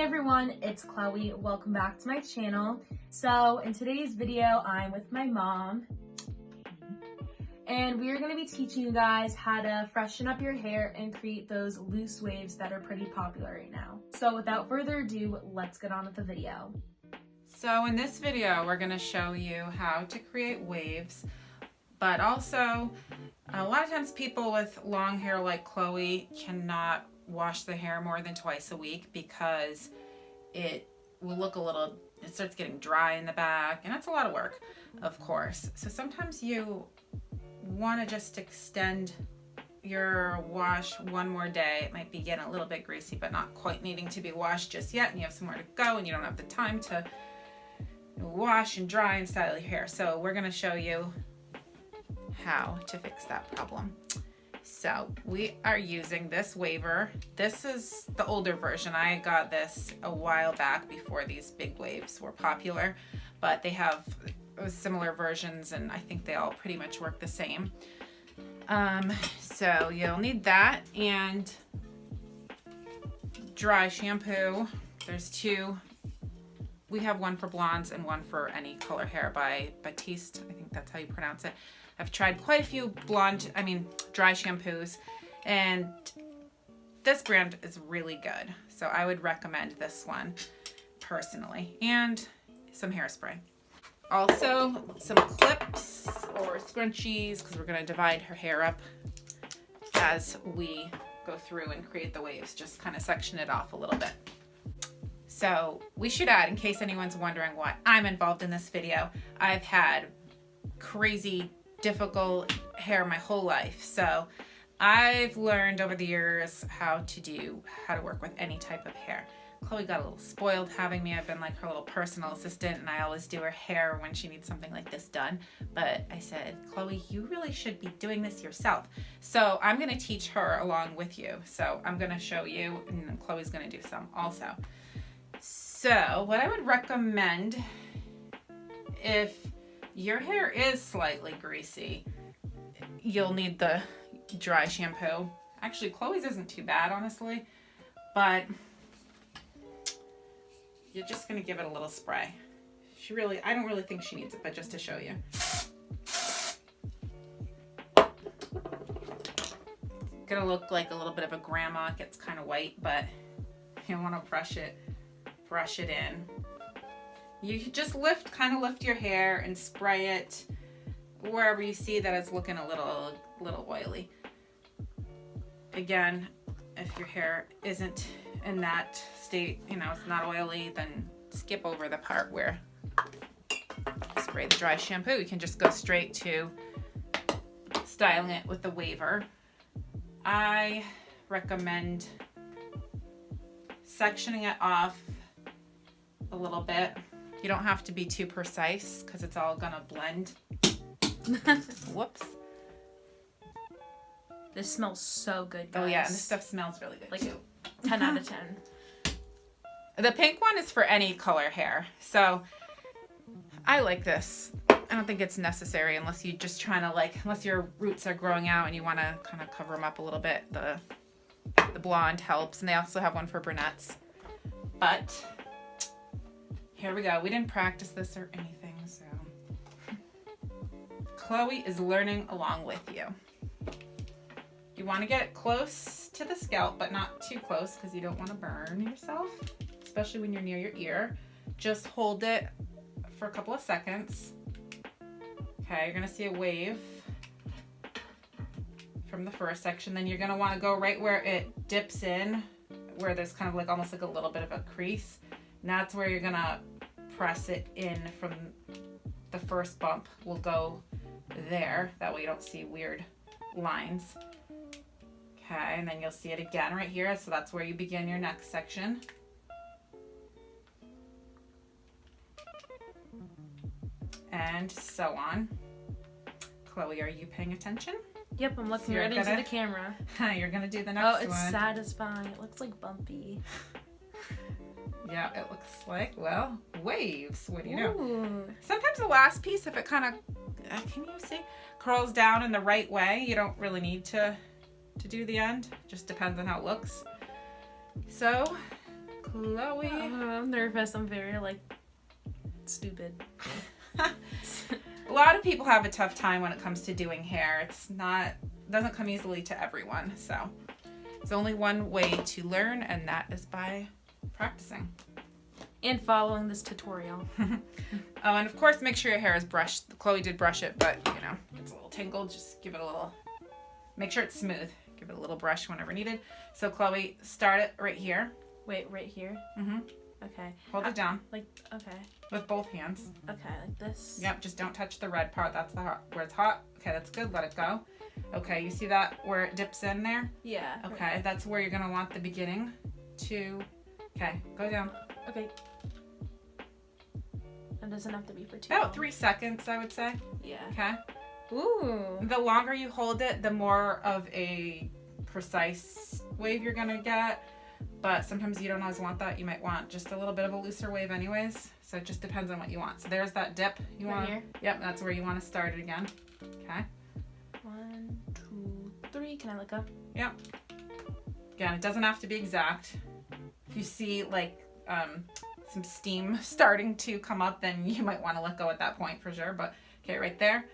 everyone, it's Chloe. Welcome back to my channel. So in today's video, I'm with my mom and we are going to be teaching you guys how to freshen up your hair and create those loose waves that are pretty popular right now. So without further ado, let's get on with the video. So in this video, we're going to show you how to create waves, but also a lot of times people with long hair like Chloe cannot wash the hair more than twice a week because it will look it starts getting dry in the back, and it's a lot of work, of course. So sometimes you want to just extend your wash one more day. It might be getting a little bit greasy, but not quite needing to be washed just yet, and you have somewhere to go and you don't have the time to wash and dry and style your hair. So we're going to show you how to fix that problem. So we are using this waver. This is the older version. I got this a while back before these big waves were popular, but they have similar versions and I think they all pretty much work the same. So you'll need that and dry shampoo. There's two. We have one for blondes and one for any color hair by Batiste. I think that's how you pronounce it. I've tried quite a few dry shampoos, and this brand is really good. So I would recommend this one personally, and some hairspray. Also some clips or scrunchies, because we're going to divide her hair up as we go through and create the waves, just kind of section it off a little bit. So we should add, in case anyone's wondering why I'm involved in this video, I've had crazy difficult hair my whole life. So I've learned over the years how to work with any type of hair. Chloe got a little spoiled having me. I've been like her little personal assistant, and I always do her hair when she needs something like this done. But I said, Chloe, you really should be doing this yourself. So I'm going to teach her along with you. So I'm going to show you, and then Chloe's going to do some also. So what I would recommend, if your hair is slightly greasy, you'll need the dry shampoo. Actually, Chloe's isn't too bad, honestly, but you're just going to give it a little spray. I don't really think she needs it, but just to show you. It's going to look like a little bit of a grandma. It gets kind of white, but you want to brush it in. You just kind of lift your hair and spray it wherever you see that it's looking a little oily. Again, if your hair isn't in that state, it's not oily, then skip over the part where you spray the dry shampoo. You can just go straight to styling it with the waver. I recommend sectioning it off a little bit. You don't have to be too precise because it's all gonna blend. Whoops. This smells so good, guys. Oh yeah, and this stuff smells really good too. 10 out of 10. The pink one is for any color hair. So I like this. I don't think it's necessary unless you're just trying to unless your roots are growing out and you want to kind of cover them up a little bit. The blonde helps, and they also have one for brunettes. But here we go. We didn't practice this or anything, so Chloe is learning along with you. You want to get close to the scalp, but not too close because you don't want to burn yourself, especially when you're near your ear. Just hold it for a couple of seconds. Okay, you're going to see a wave from the first section. Then you're going to want to go right where it dips in, where there's kind of almost like a little bit of a crease. And that's where you're going to press it in from the first bump. Will go there. That way you don't see weird lines. Okay, and then you'll see it again right here. So that's where you begin your next section. And so on. Chloe, are you paying attention? Yep, I'm looking right into the camera. You're going to do the next one. Oh, it's satisfying. It looks like bumpy. Yeah, it looks like, well, waves. What do you know? Ooh. Sometimes the last piece, if it kind of, can you see, curls down in the right way, you don't really need to do the end. Just depends on how it looks. So Chloe. I'm nervous. I'm very like stupid. A lot of people have a tough time when it comes to doing hair. Doesn't come easily to everyone. So there's only one way to learn, and that is by practicing. And following this tutorial. Oh, and of course, make sure your hair is brushed. Chloe did brush it, but you know, it's a little tangled. Just give it a little, make sure it's smooth. Give it a little brush whenever needed. So Chloe, start it right here. Wait, right here? Mm-hmm. Okay. Hold it down. Like, okay. With both hands. Okay, like this? Yep, just don't touch the red part. That's the hot, where it's hot. Okay, that's good. Let it go. Okay, you see that where it dips in there? Yeah. Okay, that's where you're going to want the beginning to, okay, go down. Okay. It doesn't have to be for too About long. 3 seconds, I would say. Yeah. Okay. Ooh. The longer you hold it, the more of a precise wave you're going to get. But sometimes you don't always want that. You might want just a little bit of a looser wave anyways. So it just depends on what you want. So there's that dip. You Right want here? Yep, that's where you want to start it again. Okay. 1, 2, 3. Can I look up? Yep. Again, it doesn't have to be exact. If you see like some steam starting to come up, then you might want to let go at that point for sure. But okay, right there.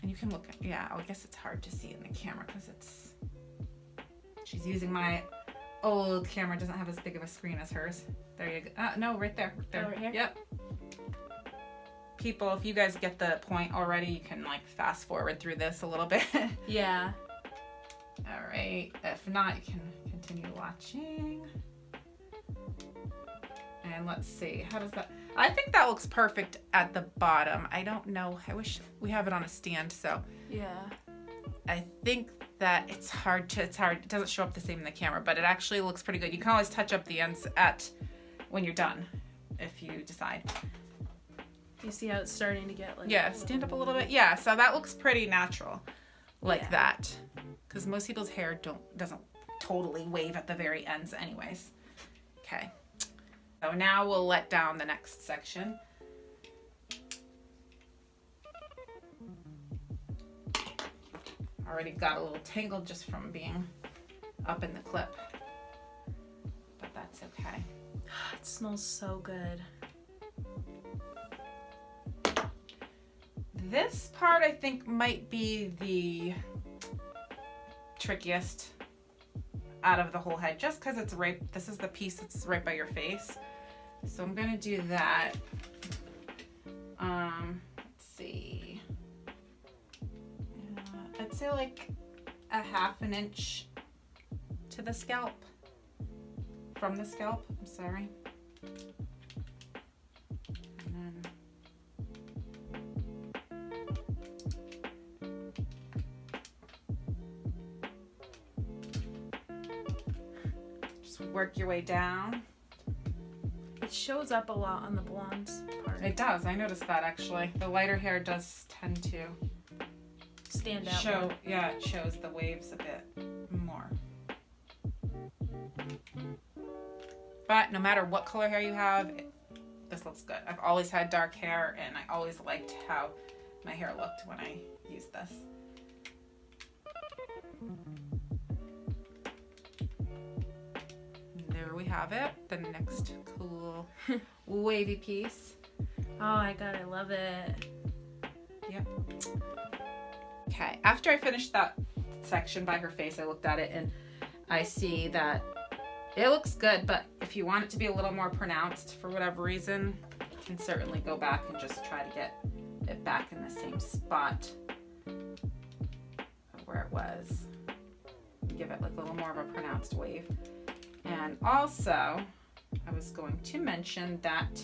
And you can look at, yeah, I guess it's hard to see in the camera because she's using my old camera. It doesn't have as big of a screen as hers. There you go. No, right there. Right there. Oh, right here? Yep. People, if you guys get the point already, you can like fast forward through this a little bit. Yeah. All right. If not, you can continue watching. And let's see, how does that, I think that looks perfect at the bottom. I don't know, I wish we have it on a stand, so. Yeah. I think that it's hard, it doesn't show up the same in the camera, but it actually looks pretty good. You can always touch up the ends when you're done, if you decide. You see how it's starting to get like... Yeah, stand up a little bit. Yeah, so that looks pretty natural, like Yeah. that. Because most people's hair doesn't totally wave at the very ends anyways. Okay. So now we'll let down the next section. Already got a little tangled just from being up in the clip. But that's okay. It smells so good. This part I think might be the trickiest out of the whole head, just because it's right, this is the piece that's right by your face. So I'm gonna do that. Let's see. I'd say like a 1/2 inch to the scalp. From the scalp, I'm sorry. And then just work your way down. It shows up a lot on the blondes part. It does. I noticed that actually. The lighter hair does tend to Stand out show. more. Yeah, it shows the waves a bit more. But no matter what color hair you have, this looks good. I've always had dark hair, and I always liked how my hair looked when I used this. And there we have it. The next cool wavy piece. Oh my god, I love it. Yep. Okay, after I finished that section by her face, I looked at it and I see that it looks good, but if you want it to be a little more pronounced for whatever reason, you can certainly go back and just try to get it back in the same spot of where it was. Give it like a little more of a pronounced wave. And also, I was going to mention that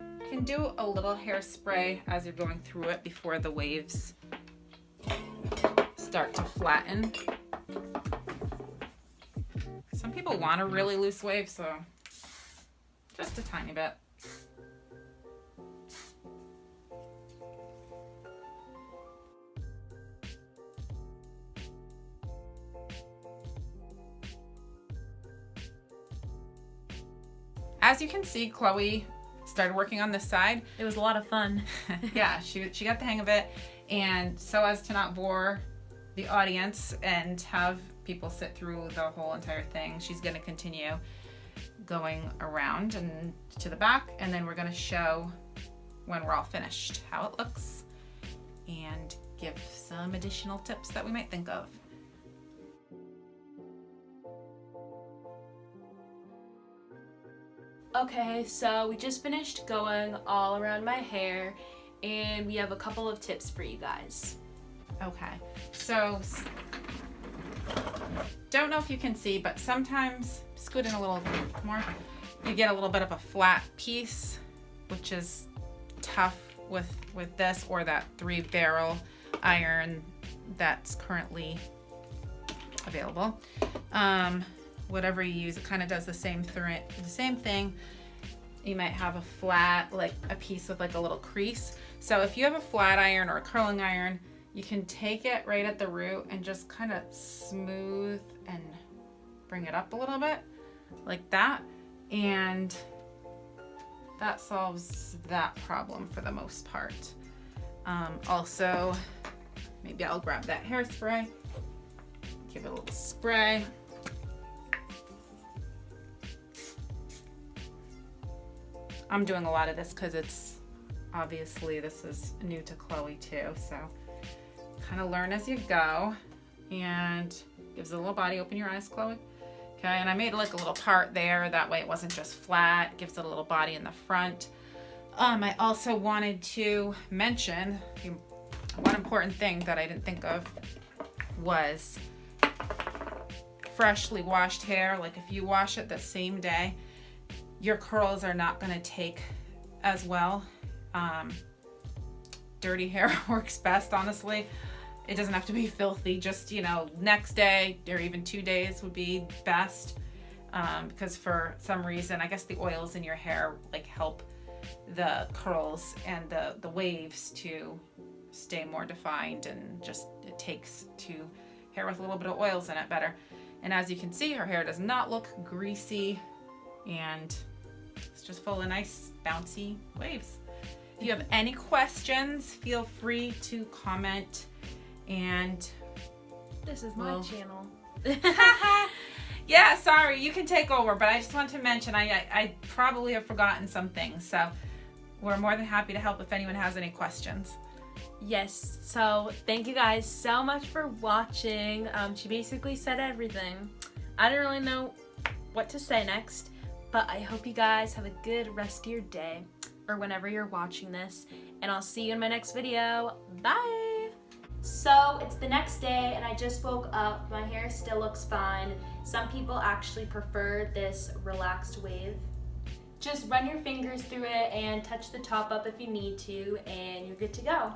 you can do a little hairspray as you're going through it before the waves start to flatten. Some people want a really loose wave, so just a tiny bit. As you can see, Chloe started working on this side. It was a lot of fun. Yeah, she got the hang of it, and so as to not bore the audience and have people sit through the whole entire thing. She's going to continue going around and to the back, and then we're going to show when we're all finished how it looks and give some additional tips that we might think of. Okay, so we just finished going all around my hair, and we have a couple of tips for you guys. Okay, so don't know if you can see, but sometimes, scoot in a little more, you get a little bit of a flat piece, which is tough with this or that 3-barrel iron that's currently available. Whatever you use, it kind of does the same thing. You might have a flat, like a piece with like a little crease. So if you have a flat iron or a curling iron, you can take it right at the root and just kind of smooth and bring it up a little bit like that. And that solves that problem for the most part. Also, maybe I'll grab that hairspray, give it a little spray. I'm doing a lot of this because it's obviously this is new to Chloe too, so kind of learn as you go. And gives it a little body. Open your eyes, Chloe. Okay, and I made like a little part there, that way it wasn't just flat. Gives it a little body in the front. I also wanted to mention one important thing that I didn't think of was freshly washed hair. Like if you wash it the same day, your curls are not going to take as well. Dirty hair works best, honestly. It doesn't have to be filthy, just, you know, next day or even 2 days would be best. Because for some reason, I guess the oils in your hair like help the curls and the waves to stay more defined, and just it takes to hair with a little bit of oils in it better. And as you can see, her hair does not look greasy, and it's just full of nice bouncy waves. If you have any questions, feel free to comment. And This is my channel. yeah, sorry, you can take over, but I just want to mention I probably have forgotten some things, so we're more than happy to help if anyone has any questions. Yes, so thank you guys so much for watching. She basically said everything. I don't really know what to say next, but I hope you guys have a good rest of your day or whenever you're watching this, and I'll see you in my next video. Bye! So it's the next day and I just woke up. My hair still looks fine. Some people actually prefer this relaxed wave. Just run your fingers through it and touch the top up if you need to, and you're good to go.